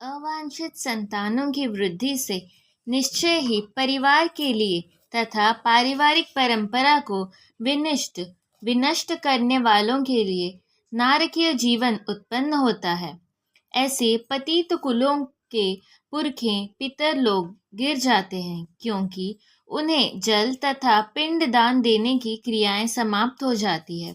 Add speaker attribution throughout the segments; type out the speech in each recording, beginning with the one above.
Speaker 1: अवांछित संतानों की वृद्धि से निश्चय ही परिवार के लिए तथा पारिवारिक परंपरा को विनिष्ट विनष्ट करने वालों के लिए नारकीय जीवन उत्पन्न होता है। ऐसे पतित कुलों के पुरखे पितर लोग गिर जाते हैं, क्योंकि उन्हें जल तथा पिंड दान देने की क्रियाएं समाप्त हो जाती है।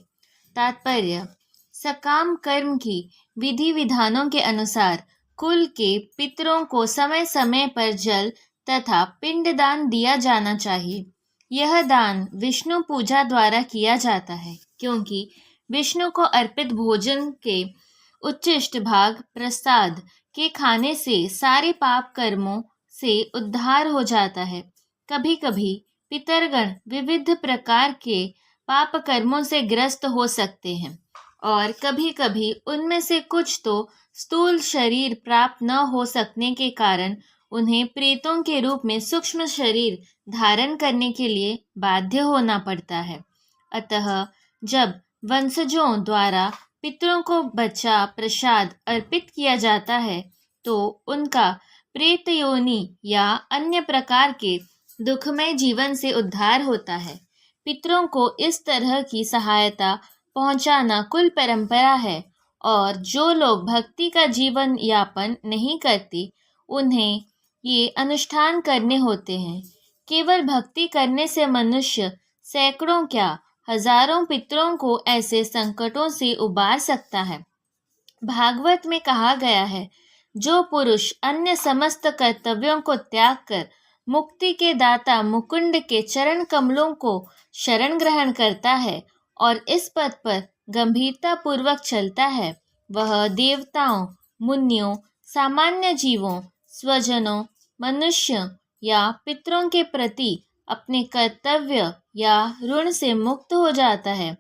Speaker 1: तात्पर्य: सकाम कर्म की विधि विधानों के अनुसार कुल के पितरों को समय समय पर जल तथा पिंडदान दिया जाना चाहिए। यह दान विष्णु पूजा द्वारा किया जाता है, क्योंकि विष्णु को अर्पित भोजन के उच्छिष्ट भाग प्रसाद के खाने से सारे पाप कर्मों से उद्धार हो जाता है। कभी कभी पितरगण विविध प्रकार के पाप कर्मों से ग्रस्त हो सकते हैं, और कभी कभी उनमें से कुछ तो स्थूल शरीर प्राप्त न हो सकने के कारण उन्हें प्रेतों के रूप में सूक्ष्म शरीर धारण करने के लिए बाध्य होना पड़ता है। अतः जब वंशजों द्वारा पितरों को बचा प्रसाद अर्पित किया जाता है, तो उनका प्रेत योनि या अन्य प्रकार के दुखमय जीवन से उद्धार होता है। पितरों को इस तरह की सहायता पहुंचाना कुल परंपरा है, और जो लोग भक्ति का जीवन यापन नहीं करते उन्हें ये अनुष्ठान करने होते हैं। केवल भक्ति करने से मनुष्य सैकड़ों क्या हजारों पितरों को ऐसे संकटों से उबार सकता है। भागवत में कहा गया है, जो पुरुष अन्य समस्त कर्तव्यों को त्याग कर मुक्ति के दाता मुकुंद के चरण कमलों को शरण ग्रहण करता है और इस पथ पर गंभीरता पूर्वक चलता है, वह देवताओं, मुनियों, सामान्य जीवों, स्वजनों, मनुष्य या पितरों के प्रति अपने कर्तव्य या ऋण से मुक्त हो जाता है।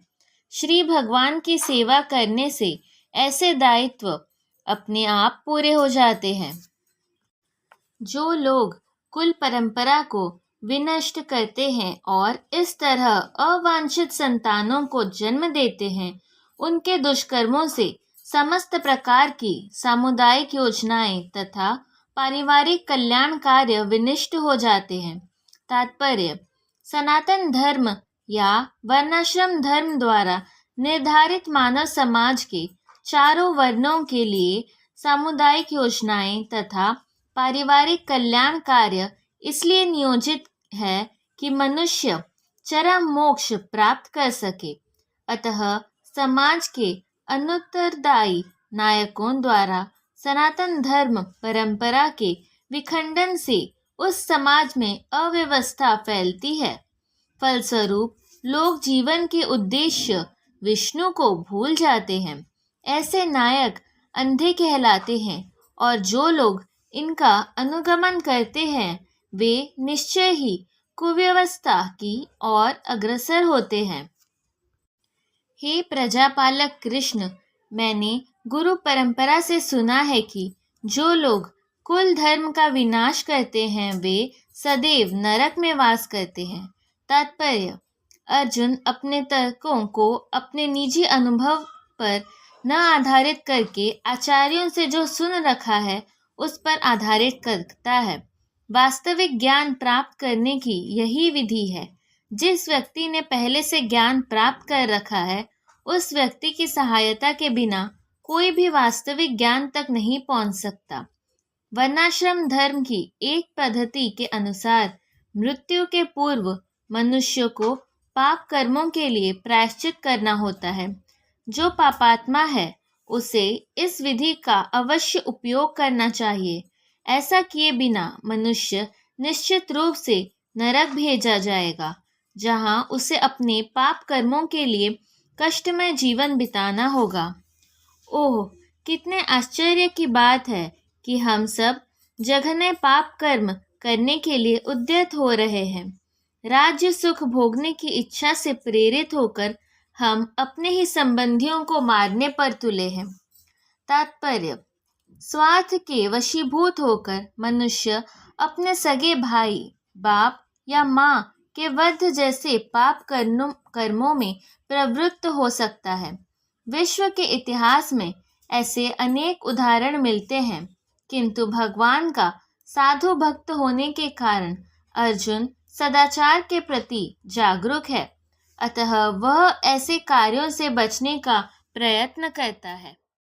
Speaker 1: श्री भगवान की सेवा करने से ऐसे दायित्व अपने आप पूरे हो जाते हैं। जो लोग कुल परंपरा को विनष्ट करते हैं और इस तरह अवांछित संतानों को जन्म देते हैं, उनके दुष्कर्मों से समस्त प्रकार की सामुदायिक योजनाएं तथा पारिवारिक कल्याण कार्य विनिष्ट हो जाते हैं। तात्पर्य: सनातन धर्म या वर्णाश्रम धर्म द्वारा निर्धारित मानव समाज के चारों वर्णों के लिए सामुदायिक योजनाएं तथा पारिवारिक कल्याण कार्य इसलिए नियोजित है कि मनुष्य चरम मोक्ष प्राप्त कर सके। अतः समाज के अनुत्तरदायी नायकों द्वारा सनातन धर्म परंपरा के विखंडन से उस समाज में अव्यवस्था फैलती है। फलस्वरूप लोग जीवन के उद्देश्य विष्णु को भूल जाते हैं। ऐसे नायक अंधे कहलाते हैं, और जो लोग इनका अनुगमन करते हैं वे निश्चय ही कुव्यवस्था की ओर अग्रसर होते हैं। हे प्रजापालक कृष्ण, मैंने गुरु परंपरा से सुना है कि जो लोग कुल धर्म का विनाश करते हैं वे सदैव नरक में वास करते हैं। तात्पर्य: अर्जुन अपने तर्कों को अपने निजी अनुभव पर न आधारित करके आचार्यों से जो सुन रखा है उस पर आधारित करता है। वास्तविक ज्ञान प्राप्त करने की यही विधि है। जिस व्यक्ति ने पहले से ज्ञान प्राप्त कर रखा है, उस व्यक्ति की सहायता के बिना कोई भी वास्तविक ज्ञान तक नहीं पहुंच सकता। वर्णाश्रम धर्म की एक पद्धति के अनुसार मृत्यु के पूर्व मनुष्य को पाप कर्मों के लिए प्रायश्चित करना होता है। जो पापात्मा है उसे इस विधि का अवश्य उपयोग करना चाहिए। ऐसा किए बिना मनुष्य निश्चित रूप से नरक भेजा जाएगा, जहां उसे अपने पाप कर्मों के लिए कष्टमय जीवन बिताना होगा। ओह, कितने आश्चर्य की बात है कि हम सब जघन्य पाप कर्म करने के लिए उद्यत हो रहे हैं। राज्य सुख भोगने की इच्छा से प्रेरित होकर हम अपने ही संबंधियों को मारने पर तुले हैं। तात्पर्य: स्वार्थ के वशीभूत होकर मनुष्य अपने सगे भाई, बाप या माँ के वध जैसे पाप कर्मों में प्रवृत्त हो सकता है। विश्व के इतिहास में ऐसे अनेक उदाहरण मिलते हैं किंतु भगवान का साधु भक्त होने के कारण अर्जुन सदाचार के प्रति जागरूक है, अतः वह ऐसे कार्यों से बचने का प्रयत्न करता है।